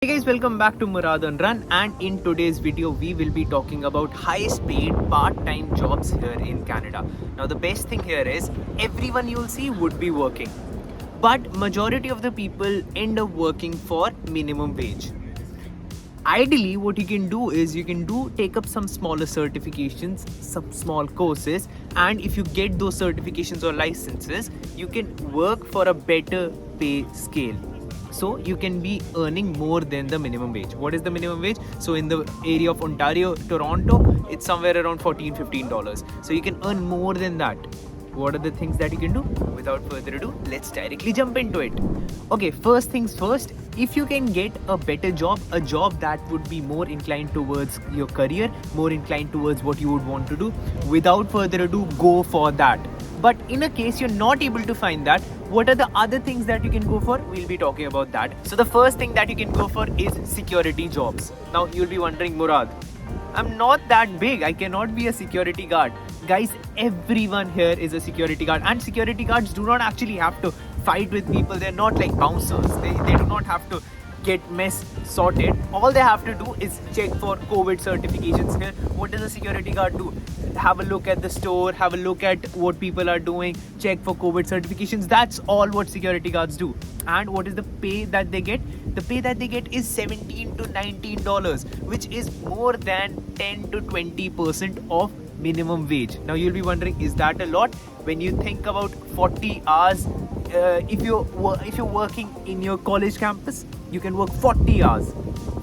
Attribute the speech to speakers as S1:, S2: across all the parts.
S1: Hey guys, welcome back to Murad on Run, and in today's video we will be talking about highest paid part-time jobs here in Canada. Now the best thing here is everyone you'll see would be working, but majority of the people end up working for minimum wage. Ideally what you can do is take up some smaller certifications, some small courses, and if you get those certifications or licenses you can work for a better pay scale. So you can be earning more than the minimum wage. What is the minimum wage? So in the area of Ontario, Toronto, it's somewhere around $14-15. So you can earn more than that. What are the things that you can do? Without further ado, let's directly jump into it. Okay, first things first, if you can get a better job, a job that would be more inclined towards your career, more inclined towards what you would want to do, without further ado, go for that. But in a case you're not able to find that, what are the other things that you can go for? We'll be talking about that. So the first thing that you can go for is security jobs. Now you'll be wondering, Murad, I'm not that big, I cannot be a security guard. Guys, everyone here is a security guard, and security guards do not actually have to fight with people. They're not like bouncers. They do not have to get mess sorted. All they have to do is check for COVID certifications here. What does a security guard do? Have a look at the store, have a look at what people are doing, check for COVID certifications. That's all what security guards do. And what is the pay that they get? The pay that they get is $17 to $19, which is more than 10 to 20% of minimum wage. Now you'll be wondering, is that a lot? When you think about 40 hours, if you're working in your college campus, you can work 40 hours.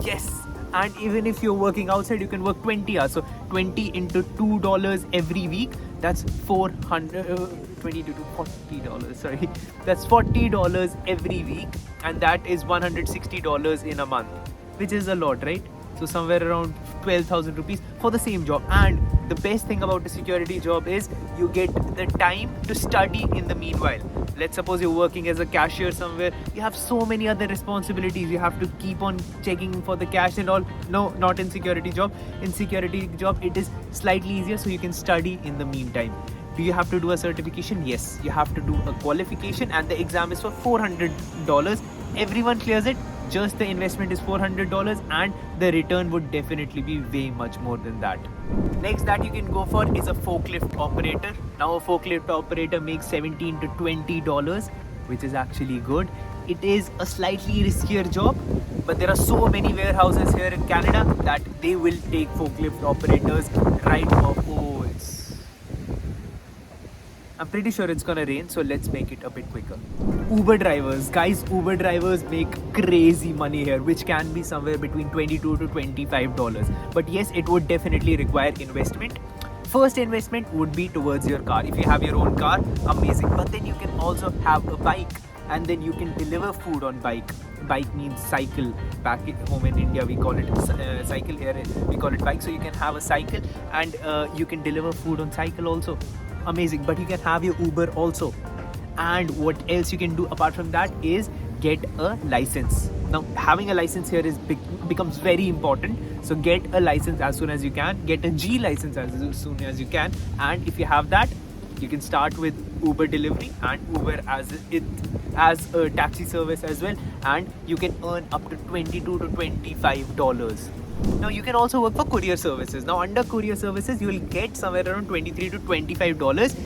S1: Yes. And even if you're working outside, you can work 20 hours. So 20 into $2 every week, that's $20 to $40. Sorry, that's $40 every week, and that is $160 in a month, which is a lot, right? So somewhere around 12,000 rupees for the same job. And the best thing about a security job is you get the time to study in the meanwhile. Let's suppose you're working as a cashier somewhere. You have so many other responsibilities. You have to keep on checking for the cash and all. No, not in security job. In security job, it is slightly easier, so you can study in the meantime. Do you have to do a certification? Yes, you have to do a qualification, and the exam is for $400. Everyone clears it. Just the investment is $400, and the return would definitely be way much more than that. Next that you can go for is a forklift operator. Now a forklift operator makes $17 to $20, which is actually good. It is a slightly riskier job, but there are so many warehouses here in Canada that they will take forklift operators right off. I'm pretty sure it's gonna rain, so let's make it a bit quicker. Uber drivers. Guys, Uber drivers make crazy money here, which can be somewhere between $22 to $25. But yes, it would definitely require investment. First investment would be towards your car. If you have your own car, amazing. But then you can also have a bike, and then you can deliver food on bike. Bike means cycle. Back home in India, we call it cycle. Here we call it bike. So you can have a cycle, and you can deliver food on cycle also. Amazing. But you can have your Uber also. And what else you can do apart from that is get a license. Now having a license here becomes very important. So get a license as soon as you can. Get a G license as soon as you can. And if you have that, you can start with Uber delivery and Uber as a taxi service as well. And you can earn up to $22 to $25. Now you can also work for courier services. Now under courier services, you will get somewhere around $23 to $25.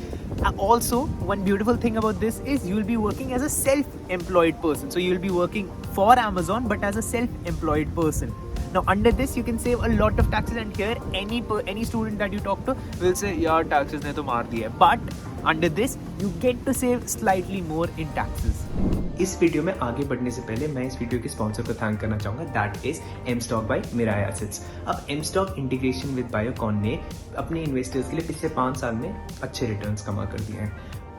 S1: Also, one beautiful thing about this is you will be working as a self-employed person. So you will be working for Amazon, but as a self-employed person. Now under this, you can save a lot of taxes, and here any student that you talk to will say, "Yeah, taxes ne to maar diya." But under this, you get to save slightly more in taxes. इस video में आगे बढ़ने से पहले मैं इस video के sponsor को थैंक करना चाहूँगा, that is M.stock by Mirae assets. अब M.stock इंटीग्रेशन विद बायोकॉन ने अपने इन्वेस्टर्स के लिए पिछले 5 साल में अच्छे रिटर्न्स कमा कर दिए हैं।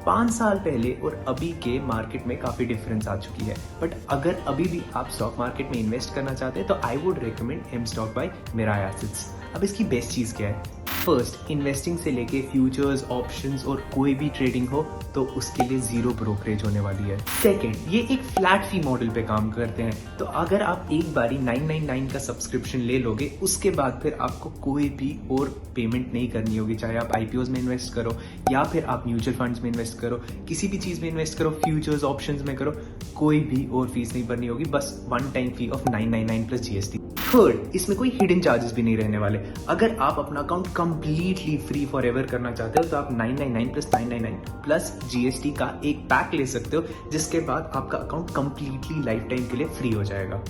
S1: 5 साल पहले और अभी के मार्केट में काफ़ी डिफरेंस आ चुकी है, बट अगर अभी भी आप स्टॉक मार्केट में इन्वेस्ट करना चाहते हैं तो I would recommend M.stock by Mirae assets. अब इसकी बेस्ट चीज़ क्या है? फर्स्ट, इन्वेस्टिंग से लेके फ्यूचर्स, ऑप्शंस और कोई भी ट्रेडिंग हो तो उसके लिए जीरो ब्रोकरेज होने वाली है। सेकंड, ये एक फ्लैट फी मॉडल पे काम करते हैं, तो अगर आप एक बारी 999 का सब्सक्रिप्शन ले लोगे, उसके बाद फिर आपको कोई भी और पेमेंट नहीं करनी होगी। चाहे आप आईपीओज में इन्वेस्ट करो या फिर आप म्यूचुअल फंड्स में इन्वेस्ट करो, किसी भी चीज में इन्वेस्ट करो, फ्यूचर्स ऑप्शंस में करो, कोई भी और फीस नहीं भरनी होगी, बस one time fee of 999 plus GST. Third, इसमें कोई हिडन चार्जेस भी नहीं रहने वाले। अगर आप अपना account completely free for ever करना चाहते हो तो आप 999 प्लस 999 प्लस जीएसटी का एक पैक ले सकते हो, जिसके बाद आपका अकाउंट कंप्लीटली लाइफ टाइम के लिए फ्री हो जाएगा।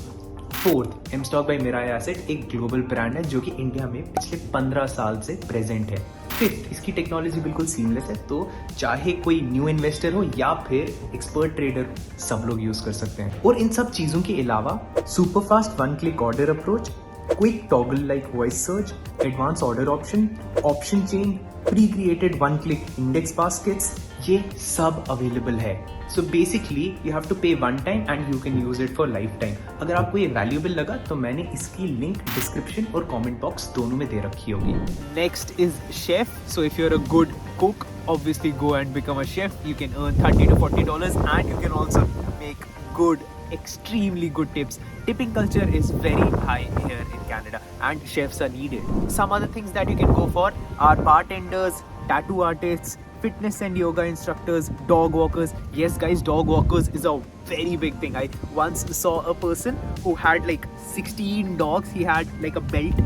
S1: Fourth, M.stock by Mirae asset एक ग्लोबल ब्रांड है जो कि इंडिया में पिछले 15 साल से प्रेजेंट है। फिफ्थ, इसकी टेक्नोलॉजी बिल्कुल सीमलेस है, तो चाहे कोई न्यू इन्वेस्टर हो या फिर एक्सपर्ट ट्रेडर, सब लोग यूज कर सकते हैं। और इन सब चीजों के अलावा super fast one click order approach, quick toggle like voice search, advance order option chain, pre created one click index baskets, ये सब अवेलेबल है। So basically you have to pay one time and you can use it for lifetime. अगर आपको ये valuable लगा तो मैंने इसकी लिंक डिस्क्रिप्शन और कमेंट बॉक्स दोनों में दे रखी होगी। Next is chef. So if you are a good cook, obviously go and become a chef. You can earn $30 to $40 and you can also make good, extremely good tips. Tipping culture is very high here in Canada and chefs are needed. Some other things that you can go for are bartenders, tattoo artists, fitness and yoga instructors, dog walkers. Yes guys, dog walkers is a very big thing. I once saw a person who had like 16 dogs. He had like a belt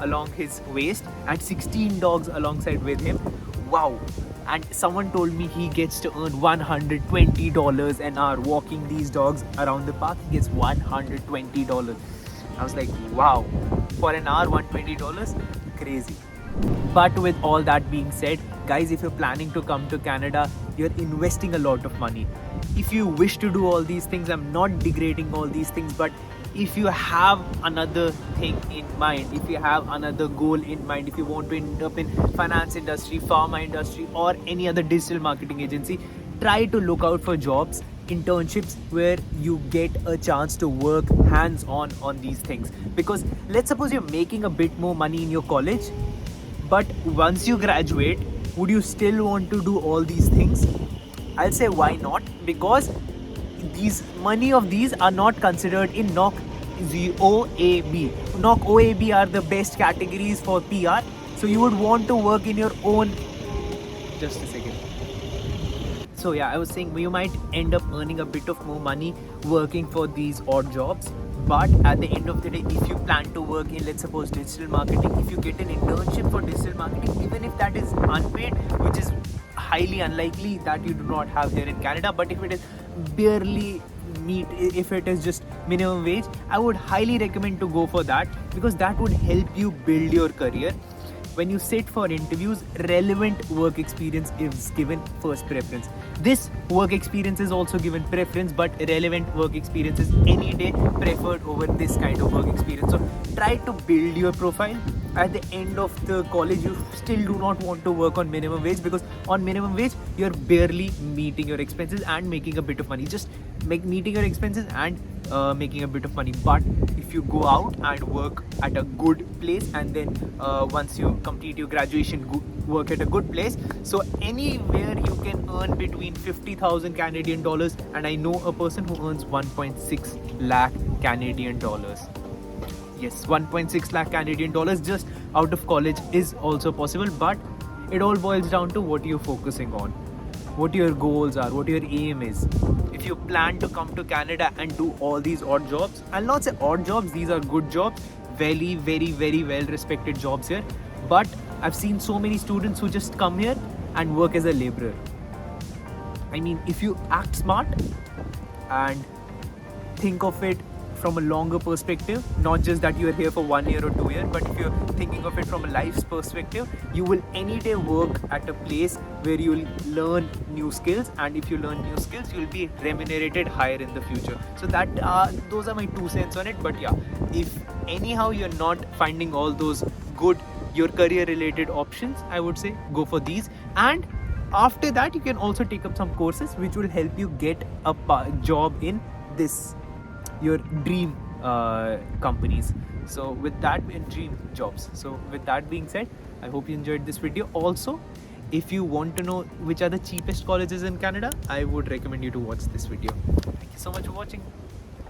S1: along his waist and 16 dogs alongside with him. Wow. And someone told me he gets to earn $120 an hour walking these dogs around the park. He gets $120. I was like, wow, for an hour, $120? Crazy. But with all that being said, guys, if you're planning to come to Canada, you're investing a lot of money. If you wish to do all these things, I'm not degrading all these things, but if you have another thing in mind, if you have another goal in mind, if you want to end up in finance industry, pharma industry or any other digital marketing agency, try to look out for jobs, internships where you get a chance to work hands on these things. Because let's suppose you're making a bit more money in your college, but once you graduate, would you still want to do all these things? I'll say why not, because many of these are not considered in NOC OAB. NOC OAB are the best categories for PR, so you would want to work in your own. Just a second. So yeah, I was saying you might end up earning a bit of more money working for these odd jobs, but at the end of the day, if you plan to work in, let's suppose, digital marketing, if you get an internship for digital marketing, even if that is unpaid, which is highly unlikely that you do not have here in Canada, but if it is barely if it is just minimum wage, I would highly recommend to go for that, because that would help you build your career. When you sit for interviews, relevant work experience is given first preference. This work experience is also given preference, but relevant work experience is any day preferred over this kind of work experience. So try to build your profile. At the end of the college, you still do not want to work on minimum wage, because on minimum wage you're barely meeting your expenses and making a bit of money. Just meeting your expenses and making a bit of money. But if you go out and work at a good place, and then once you complete your graduation, work at a good place, so anywhere you can earn between 50,000 Canadian dollars, and I know a person who earns 1.6 lakh Canadian dollars. Yes, 1.6 lakh Canadian dollars just out of college is also possible, but it all boils down to what you're focusing on, what your goals are, what your aim is. If you plan to come to Canada and do all these odd jobs, I'll not say odd jobs, these are good jobs, very, very, very well respected jobs here, but I've seen so many students who just come here and work as a laborer. I mean, if you act smart and think of it from a longer perspective, not just that you are here for 1 year or 2 years, but if you're thinking of it from a life's perspective, you will any day work at a place where you will learn new skills, and if you learn new skills, you'll be remunerated higher in the future. So that those are my 2 cents on it. But yeah, if anyhow you're not finding all those good your career related options, I would say go for these, and after that you can also take up some courses which will help you get a job in this your dream companies. So with that, dream jobs. So with that being said, I hope you enjoyed this video. Also, if you want to know which are the cheapest colleges in Canada, I would recommend you to watch this video. Thank you so much for watching.